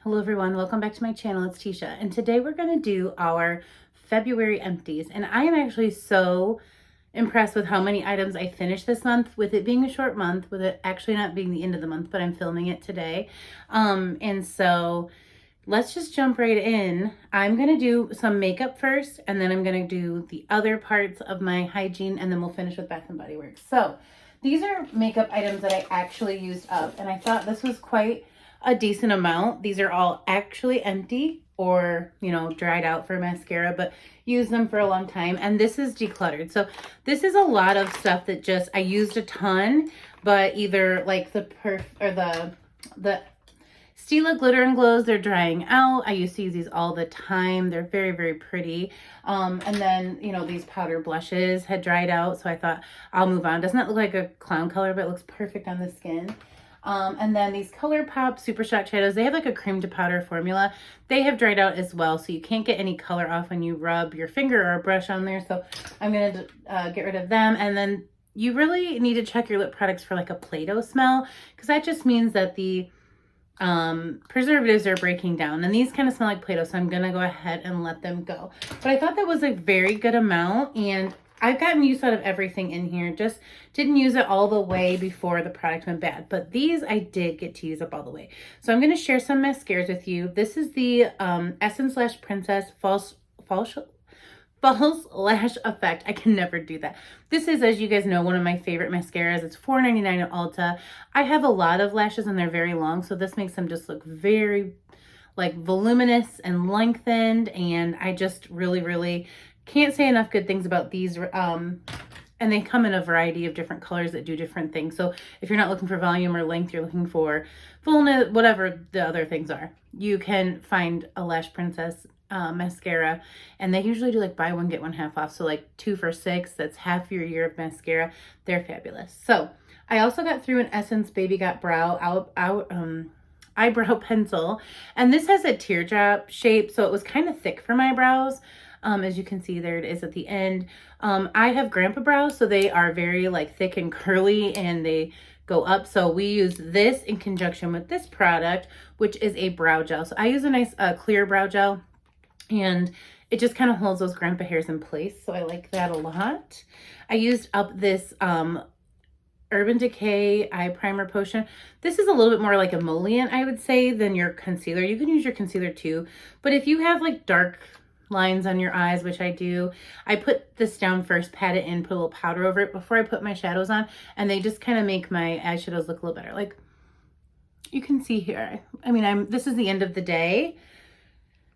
Hello everyone, welcome back to my channel. It's Teesha, and today we're going to do our February empties. And I am actually so impressed with how many items I finished this month, with it being a short month, with it actually not being the end of the month, but I'm filming it today. And so let's just jump right in. I'm going to do some makeup first, and then I'm going to do the other parts of my hygiene, and then we'll finish with Bath and Body Works. So these are makeup items that I actually used up, and I thought this was quite a decent amount. These are all actually empty or, you know, dried out for mascara, but use them for a long time. And this is decluttered. So this is a lot of stuff that just, I used a ton, but either like the Stila Glitter and Glows, they're drying out. I used to use these all the time. They're very, very pretty. And then, you know, these powder blushes had dried out, so I thought I'll move on. Doesn't that look like a clown color, but it looks perfect on the skin. And then these ColourPop Super Shock Shadows, they have like a cream to powder formula. They have dried out as well, so you can't get any color off when you rub your finger or a brush on there. So I'm going to get rid of them. And then you really need to check your lip products for like a Play-Doh smell, because that just means that the preservatives are breaking down, and these kind of smell like Play-Doh, so I'm gonna go ahead and let them go. But I thought that was a very good amount, and I've gotten use out of everything in here. Just didn't use it all the way before the product went bad, but these I did get to use up all the way. So I'm going to share some mascaras with you. This is the Essence Lash Princess False Lash Effect. I can never do that. This is, as you guys know, one of my favorite mascaras. It's $4.99 at Ulta. I have a lot of lashes and they're very long, so this makes them just look very like voluminous and lengthened, and I just really can't say enough good things about these. And they come in a variety of different colors that do different things. So if you're not looking for volume or length, you're looking for fullness, whatever the other things are, you can find a Lash Princess mascara, and they usually do like buy one get one half off, so like 2 for $6. That's half your year of mascara. They're fabulous. So I also got through an Essence Baby Got Brow eyebrow pencil, and this has a teardrop shape, so it was kind of thick for my brows. As you can see, there it is at the end. I have grandpa brows, so they are very like thick and curly, and they go up. So we use this in conjunction with this product, which is a brow gel. So I use a nice clear brow gel, and it just kind of holds those grandpa hairs in place. So I like that a lot. I used up this Urban Decay Eye Primer Potion. This is a little bit more like emollient, I would say, than your concealer. You can use your concealer too, but if you have like dark lines on your eyes, which I do, I put this down first, pat it in, put a little powder over it before I put my shadows on, and they just kind of make my eyeshadows look a little better. Like you can see here, I mean, this is the end of the day,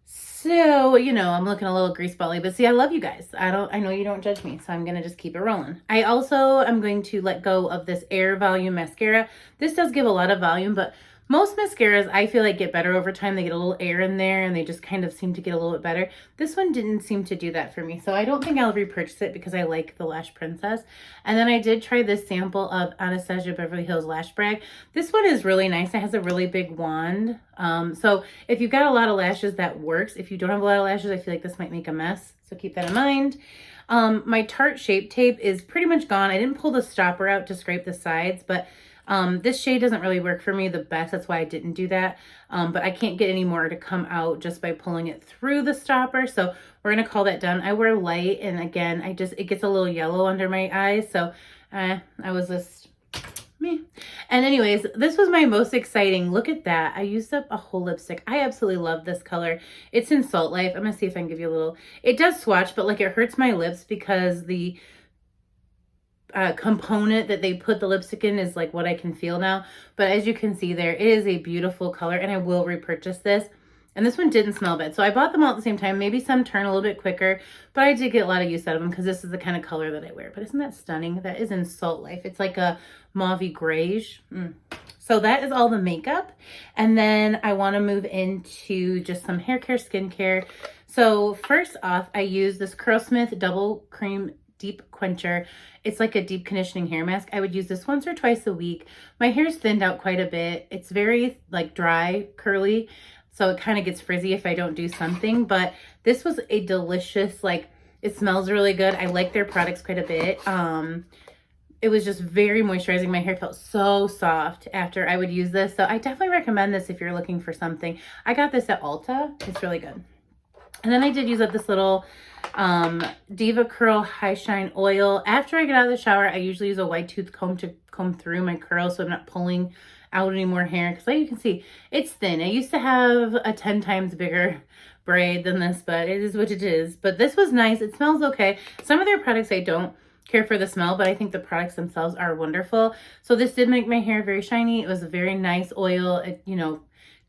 so, you know, I'm looking a little greaseball-y, but see, I love you guys. I know you don't judge me, so I'm going to just keep it rolling. I also am going to let go of this Air Volume Mascara. This does give a lot of volume, but most mascaras, I feel like, get better over time. They get a little air in there, and they just kind of seem to get a little bit better. This one didn't seem to do that for me, so I don't think I'll repurchase it because I like the Lash Princess. And then I did try this sample of Anastasia Beverly Hills Lash Brag. This one is really nice. It has a really big wand. So if you've got a lot of lashes, that works. If you don't have a lot of lashes, I feel like this might make a mess, so keep that in mind. My Tarte Shape Tape is pretty much gone. I didn't pull the stopper out to scrape the sides, but this shade doesn't really work for me the best. That's why I didn't do that. But I can't get any more to come out just by pulling it through the stopper. So we're going to call that done. I wear light, and again, it gets a little yellow under my eyes. So I was just meh. And anyways, this was my most exciting. Look at that. I used up a whole lipstick. I absolutely love this color. It's in Salt Life. I'm going to see if I can give you a little, it does swatch, but like it hurts my lips because the component that they put the lipstick in is like what I can feel now. But as you can see there, it is a beautiful color, and I will repurchase this. And this one didn't smell bad, so I bought them all at the same time. Maybe some turn a little bit quicker, but I did get a lot of use out of them because this is the kind of color that I wear. But isn't that stunning? That is in Salt Life. It's like a mauvey grayish. So that is all the makeup, and then I want to move into just some hair care, skincare. So first off, I use this Curlsmith Double Cream Deep Quencher. It's like a deep conditioning hair mask. I would use this once or twice a week. My hair's thinned out quite a bit. It's very like dry, curly, so it kind of gets frizzy if I don't do something. But this was a delicious, like, it smells really good. I like their products quite a bit. it was just very moisturizing. My hair felt so soft after I would use this. So I definitely recommend this if you're looking for something. I got this at Ulta. It's really good. And then I did use up this little Diva Curl High Shine Oil. After I get out of the shower, I usually use a wide tooth comb to comb through my curls so I'm not pulling out any more hair. Because like you can see, it's thin. I used to have a 10 times bigger braid than this, but it is what it is. But this was nice. It smells okay. Some of their products I don't care for the smell, but I think the products themselves are wonderful. So this did make my hair very shiny. It was a very nice oil. It, you know,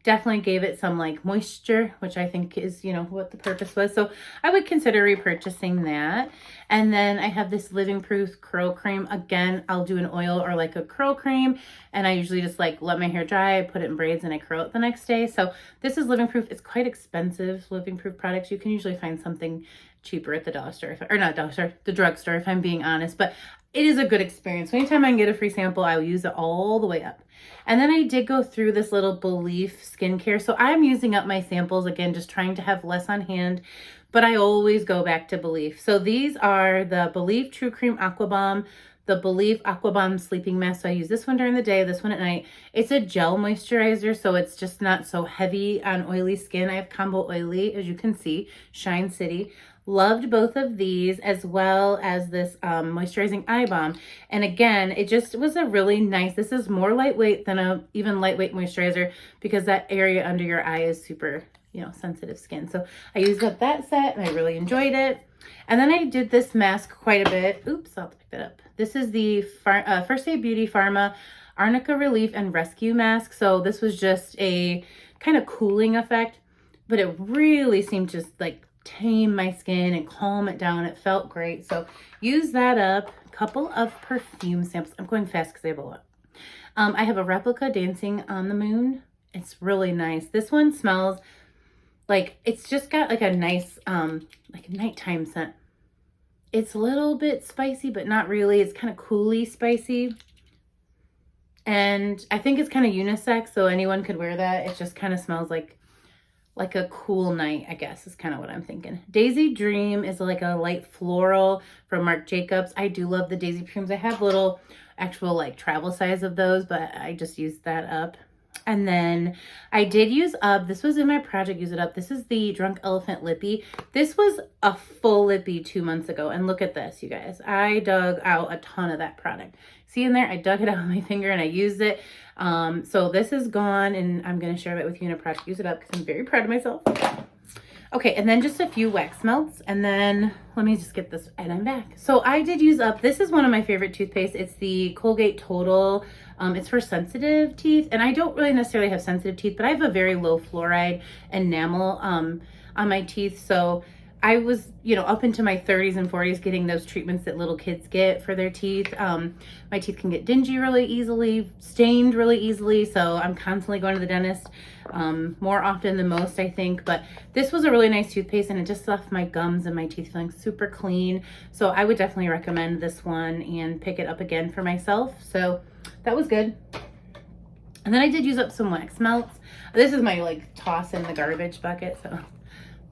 definitely gave it some like moisture, which I think is, you know, what the purpose was. So I would consider repurchasing that. And then I have this Living Proof curl cream. Again, I'll do an oil or like a curl cream. And I usually just like let my hair dry, I put it in braids and I curl it the next day. So this is Living Proof. It's quite expensive, Living Proof products. You can usually find something cheaper at the dollar store, or not dollar store, the drugstore, if I'm being honest. But it is a good experience. Anytime I can get a free sample, I will use it all the way up. And then I did go through this little Belief skincare. So I'm using up my samples again, just trying to have less on hand, but I always go back to Belief. So these are the Belief True Cream Aqua Bomb, the Belief Aqua Bomb Sleeping Mask. So I use this one during the day, this one at night. It's a gel moisturizer, so it's just not so heavy on oily skin. I have Combo Oily, as you can see, Shine City. Loved both of these, as well as this moisturizing eye balm. And again, it just was a really nice, this is more lightweight than a even lightweight moisturizer because that area under your eye is super, you know, sensitive skin. So I used up that set and I really enjoyed it. And then I did this mask quite a bit. Oops, I'll pick that up. This is the First Aid Beauty Pharma Arnica Relief and Rescue Mask. So this was just a kind of cooling effect, but it really seemed to just like tame my skin and calm it down. It felt great. So use that up. A couple of perfume samples. I'm going fast because I have a lot. I have a Replica Dancing on the Moon. It's really nice. This one smells like, it's just got like a nice like a nighttime scent. It's a little bit spicy, but not really. It's kind of cooly spicy. And I think it's kind of unisex, so anyone could wear that. It just kind of smells like a cool night, I guess, is kind of what I'm thinking. Daisy Dream is like a light floral from Marc Jacobs. I do love the Daisy Dreams. I have little actual like travel size of those, but I just used that up. And then I did use up, this was in my project, use it up. This is the Drunk Elephant Lippy. This was a full lippy 2 months ago. And look at this, you guys. I dug out a ton of that product. See in there, I dug it out with my finger and I used it. So this is gone and I'm going to share that with you in a project. Use it up because I'm very proud of myself. Okay, and then just a few wax melts, and then let me just get this, and I'm back. So I did use up, this is one of my favorite toothpaste. It's the Colgate Total. It's for sensitive teeth, and I don't really necessarily have sensitive teeth, but I have a very low fluoride enamel on my teeth. So I was, you know, up into my 30s and 40s getting those treatments that little kids get for their teeth. My teeth can get dingy really easily, stained really easily, so I'm constantly going to the dentist more often than most, I think. But this was a really nice toothpaste, and it just left my gums and my teeth feeling super clean. So I would definitely recommend this one and pick it up again for myself. So that was good. And then I did use up some wax melts. This is my like toss in the garbage bucket, so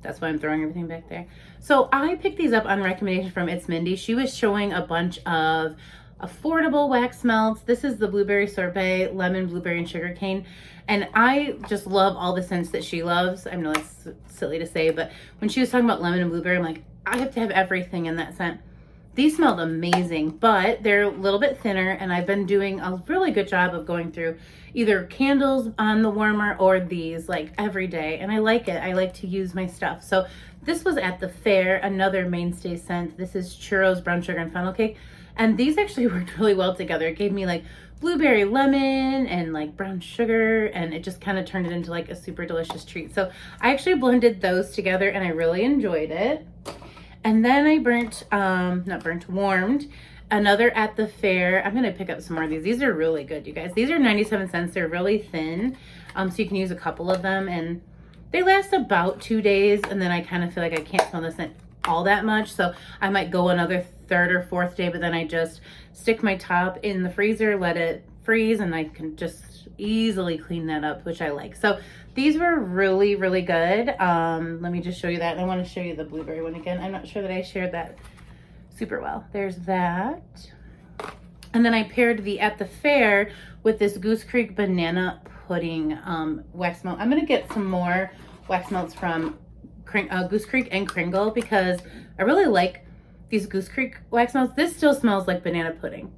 that's why I'm throwing everything back there. So I picked these up on recommendation from It's Mindy. She was showing a bunch of affordable wax melts. This is the Blueberry Sorbet, Lemon, Blueberry, and Sugarcane. And I just love all the scents that she loves. I know it's silly to say, but when she was talking about lemon and blueberry, I'm like, I have to have everything in that scent. These smelled amazing, but they're a little bit thinner, and I've been doing a really good job of going through either candles on the warmer or these like every day, and I like it. I like to use my stuff. So this was at the fair, another mainstay scent. This is Churros, Brown Sugar, and Funnel Cake, and these actually worked really well together. It gave me like blueberry lemon and like brown sugar, and it just kind of turned it into like a super delicious treat. So I actually blended those together, and I really enjoyed it. And then I warmed another at the fair. I'm going to pick up some more of these. These are really good, you guys. These are 97 cents. They're really thin. So you can use a couple of them, and they last about 2 days. And then I kind of feel like I can't smell the scent all that much. So I might go another third or fourth day, but then I just stick my top in the freezer, let it freeze, and I can just easily clean that up, which I like. So these were really, really good. Let me just show you that. And I want to show you the blueberry one again. I'm not sure that I shared that super well. There's that. And then I paired the At the Fair with this Goose Creek banana pudding wax melt. I'm going to get some more wax melts from Goose Creek and Kringle because I really like these Goose Creek wax melts. This still smells like banana pudding.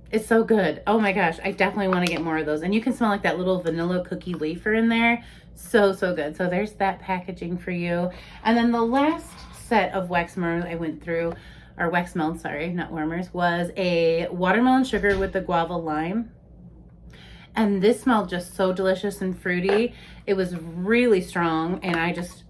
It's so good. Oh my gosh, I definitely want to get more of those. And you can smell like that little vanilla cookie wafer in there. So, so good. So there's that packaging for you. And then the last set of wax warmers I went through, or wax melts, sorry, not warmers, was a watermelon sugar with the guava lime. And this smelled just so delicious and fruity. It was really strong, and I just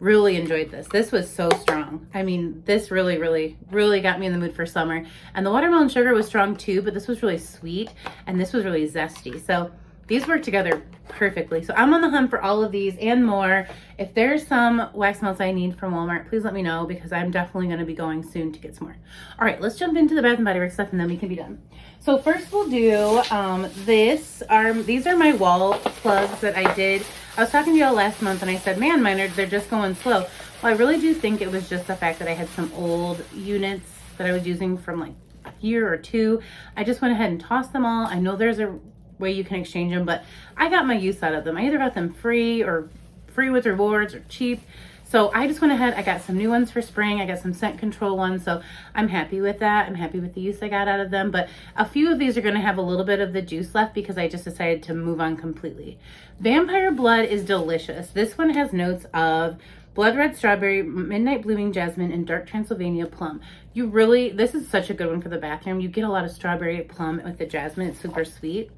really enjoyed this. This was so strong. I mean, this really, really, really got me in the mood for summer. And the watermelon sugar was strong too, but this was really sweet, and this was really zesty. So these work together perfectly. So I'm on the hunt for all of these and more. If there's some wax melts I need from Walmart, please let me know because I'm definitely going to be going soon to get some more. All right, let's jump into the Bath and Body Works stuff and then we can be done. So first we'll do these are my wall plugs that I did. I was talking to y'all last month and I said, man, they're just going slow. Well, I really do think it was just the fact that I had some old units that I was using from like a year or two. I just went ahead and tossed them all. I know there's a way you can exchange them, but I got my use out of them. I either got them free or free with rewards or cheap. So I just went ahead, I got some new ones for spring. I got some scent control ones. So I'm happy with that. I'm happy with the use I got out of them. But a few of these are going to have a little bit of the juice left because I just decided to move on completely. Vampire Blood is delicious. This one has notes of blood red strawberry, midnight blooming jasmine, and dark Transylvania plum. This is such a good one for the bathroom. You get a lot of strawberry plum with the jasmine. It's super sweet.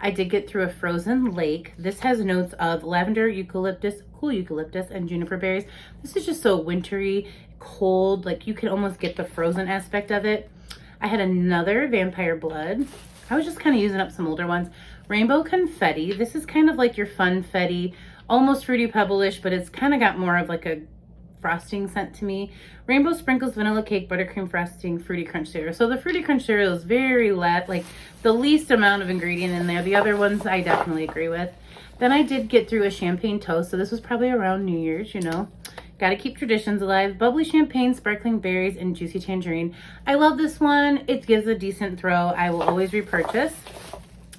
I did get through a frozen lake. This has notes of lavender, eucalyptus, cool eucalyptus, and juniper berries. This is just so wintry, cold, like you can almost get the frozen aspect of it. I had another Vampire Blood. I was just kind of using up some older ones. Rainbow Confetti. This is kind of like your funfetti, almost Fruity Pebble-ish, but it's kind of got more of like a frosting scent to me. Rainbow Sprinkles, Vanilla Cake, Buttercream Frosting, Fruity Crunch cereal. So the Fruity Crunch cereal is very like the least amount of ingredient in there. The other ones I definitely agree with. Then I did get through a champagne toast. So this was probably around New Year's, you know. Got to keep traditions alive. Bubbly champagne, sparkling berries, and juicy tangerine. I love this one. It gives a decent throw. I will always repurchase.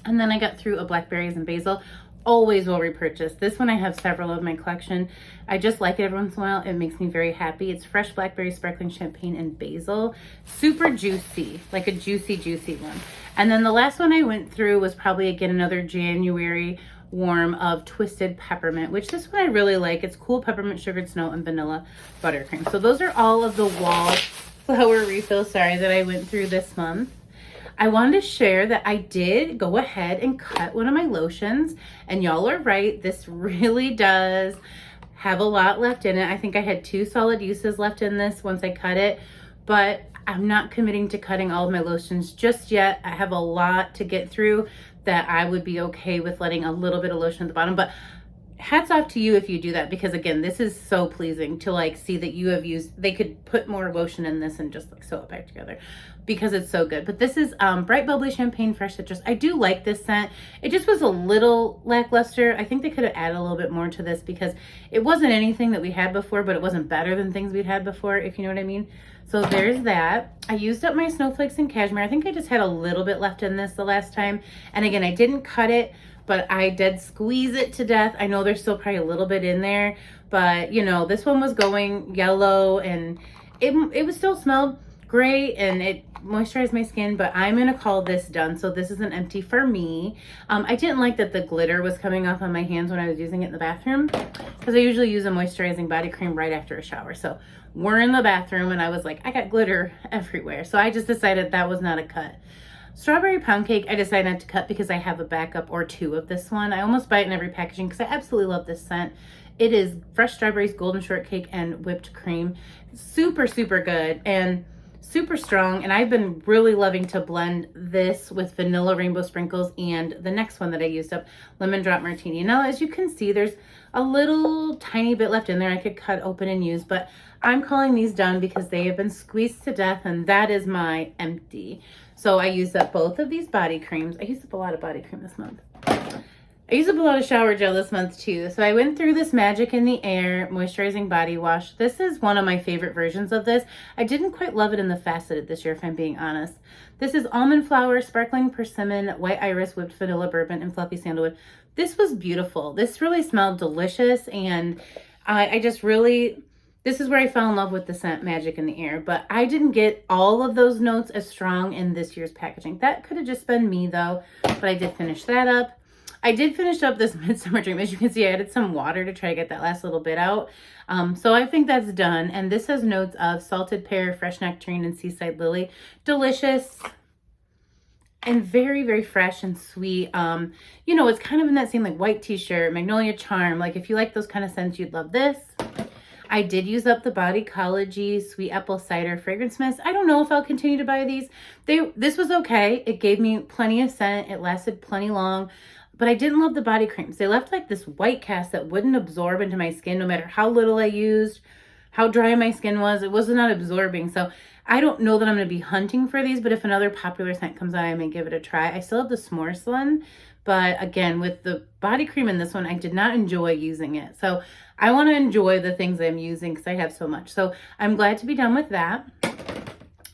And then I got through a blackberries and basil. Always will repurchase. This one I have several of my collection. I just like it every once in a while. It makes me very happy. It's fresh blackberry, sparkling champagne, and basil. Super juicy, like a juicy, juicy one. And then the last one I went through was probably, again, another January warm of Twisted Peppermint, which this one I really like. It's cool peppermint, sugared snow, and vanilla buttercream. So those are all of the Wallflower refills, that I went through this month. I wanted to share that I did go ahead and cut one of my lotions, and y'all are right, this really does have a lot left in it. I think I had 2 solid uses left in this once I cut it, but I'm not committing to cutting all of my lotions just yet. I have a lot to get through that I would be okay with letting a little bit of lotion at the bottom, but hats off to you if you do that, because again, this is so pleasing to like see that you have used, they could put more lotion in this and just like sew it back together because it's so good. But this is bright bubbly champagne fresh citrus. I do like this scent. It just was a little lackluster. I think they could have added a little bit more to this because it wasn't anything that we had before, but it wasn't better than things we'd had before, if you know what I mean. So there's that. I used up my snowflakes and cashmere. I think I just had a little bit left in this the last time. And again, I didn't cut it, but I did squeeze it to death. I know there's still probably a little bit in there, but you know, this one was going yellow and it was still smelled great and it moisturized my skin, but I'm gonna call this done. So this is an empty for me. I didn't like that the glitter was coming off on my hands when I was using it in the bathroom because I usually use a moisturizing body cream right after a shower. So we're in the bathroom and I was like, I got glitter everywhere. So I just decided that was not a cut. Strawberry pound cake, I decided not to cut because I have a backup or 2 of this one. I almost buy it in every packaging because I absolutely love this scent. It is fresh strawberries, golden shortcake, and whipped cream. Super, super good and super strong. And I've been really loving to blend this with vanilla rainbow sprinkles and the next one that I used up, lemon drop martini. Now, as you can see, there's a little tiny bit left in there I could cut open and use, but I'm calling these done because they have been squeezed to death, and that is my empty. So I used up both of these body creams. I used up a lot of body cream this month. I used up a lot of shower gel this month too. So I went through this Magic in the Air moisturizing body wash. This is one of my favorite versions of this. I didn't quite love it in the faceted this year, if I'm being honest. This is almond flower, sparkling persimmon, white iris, whipped vanilla bourbon, and fluffy sandalwood. This was beautiful. This really smelled delicious, and I just really, this is where I fell in love with the scent Magic in the Air, but I didn't get all of those notes as strong in this year's packaging. That could have just been me though, but I did finish that up. I did finish up this Midsummer Dream. As you can see, I added some water to try to get that last little bit out. So I think that's done. And this has notes of salted pear, fresh nectarine, and seaside lily. Delicious and very, very fresh and sweet. You know, it's kind of in that same like white t-shirt, magnolia charm. Like if you like those kind of scents, you'd love this. I did use up the Bodycology Sweet Apple Cider Fragrance Mist. I don't know if I'll continue to buy these. This was okay. It gave me plenty of scent. It lasted plenty long. But I didn't love the body creams. They left like this white cast that wouldn't absorb into my skin no matter how little I used, how dry my skin was. It was not absorbing. So I don't know that I'm going to be hunting for these, but if another popular scent comes out, I may give it a try. I still have the S'mores one, but again, with the body cream in this one, I did not enjoy using it. So I want to enjoy the things I'm using because I have so much. So I'm glad to be done with that.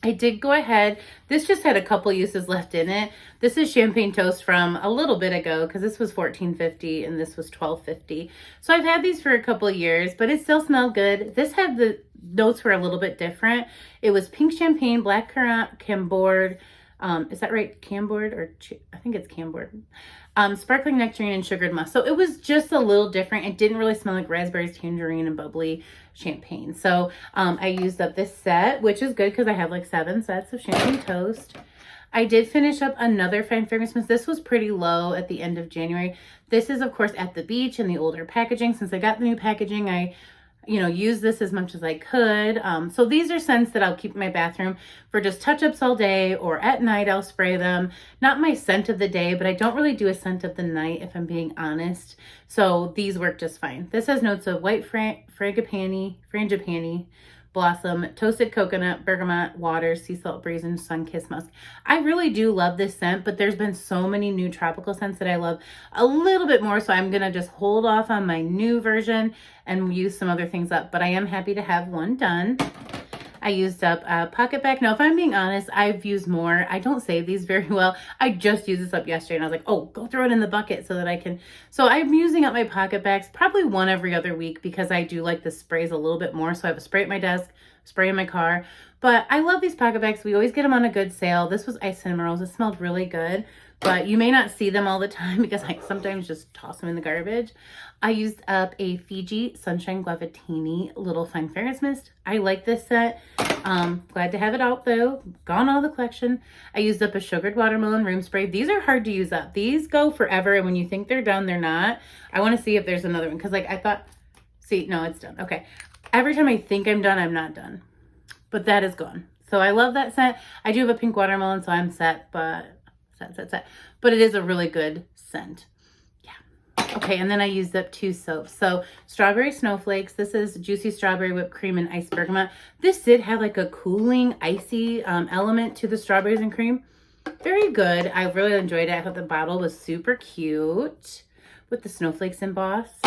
I did go ahead. This just had a couple uses left in it. This is Champagne Toast from a little bit ago because this was $14.50 and this was $12.50. So I've had these for a couple of years, but it still smelled good. This had the notes were a little bit different. It was pink champagne, black currant, Chambord. Is that right? Chambord or I think it's Chambord. Sparkling nectarine and sugared musk. So it was just a little different. It didn't really smell like raspberries, tangerine, and bubbly champagne. So I used up this set, which is good because I have like 7 sets of Champagne Toast. I did finish up another Fine Fragrance Mist. This was pretty low at the end of January. This is, of course, at the beach in the older packaging. Since I got the new packaging, I use this as much as I could. So these are scents that I'll keep in my bathroom for just touch-ups all day, or at night I'll spray them. Not my scent of the day, but I don't really do a scent of the night if I'm being honest. So these work just fine. This has notes of white frangipani, blossom, toasted coconut, bergamot, water, sea salt breeze, and sun-kissed musk. I really do love this scent, but there's been so many new tropical scents that I love a little bit more, so I'm going to just hold off on my new version and use some other things up, but I am happy to have one done. I used up a pocket back. Now, if I'm being honest, I've used more. I don't save these very well. I just used this up yesterday and I was like, oh, go throw it in the bucket so that I can. So I'm using up my pocket bags probably one every other week because I do like the sprays a little bit more. So I have a spray at my desk, spray in my car. But I love these pocket bags. We always get them on a good sale. This was Ice Cinnamon Rolls. It smelled really good, but you may not see them all the time because I sometimes just toss them in the garbage. I used up a Fiji Sunshine Guavatini Little Fine Fragrance Mist. I like this set. Glad to have it out though. Gone out of the collection. I used up a Sugared Watermelon Room Spray. These are hard to use up. These go forever, and when you think they're done, they're not. I want to see if there's another one because like I thought, see, no, it's done. Okay. Every time I think I'm done, I'm not done. But that is gone. So I love that scent. I do have a pink watermelon, so I'm set, but set. But it is a really good scent. Okay, and then I used up 2 soaps. So Strawberry Snowflakes. This is Juicy Strawberry Whipped Cream and Iced Bergamot. This did have like a cooling, icy element to the strawberries and cream. Very good. I really enjoyed it. I thought the bottle was super cute with the snowflakes embossed.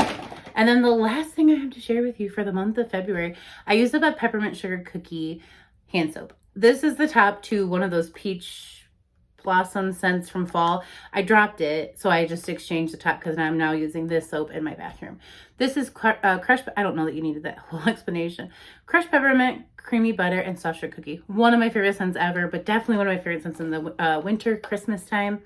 And then the last thing I have to share with you for the month of February, I used up a Peppermint Sugar Cookie hand soap. This is the top to one of those peach blossom scents from fall. I dropped it, so I just exchanged the top because I'm now using this soap in my bathroom. This is crushed, I don't know that you needed that whole explanation. Crushed peppermint, creamy butter, and soft sugar cookie. One of my favorite scents ever, but definitely one of my favorite scents in the winter, Christmas time.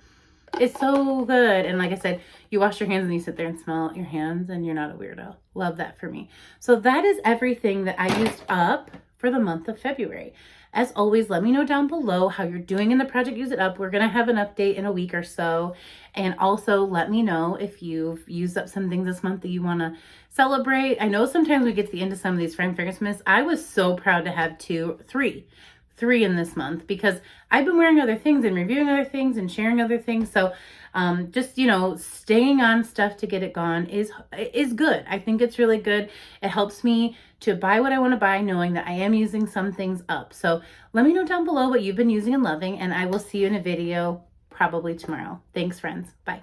It's so good. And like I said, you wash your hands and you sit there and smell your hands and you're not a weirdo. Love that for me. So that is everything that I used up for the month of February. As always, let me know down below how you're doing in the project Use It Up. We're going to have an update in a week or so. And also let me know if you've used up some things this month that you want to celebrate. I know sometimes we get to the end of some of these Fine Fragrance Mists. I was so proud to have three in this month because I've been wearing other things and reviewing other things and sharing other things. So just, staying on stuff to get it gone is good. I think it's really good. It helps me to buy what I want to buy, knowing that I am using some things up. So let me know down below what you've been using and loving, and I will see you in a video probably tomorrow. Thanks, friends. Bye.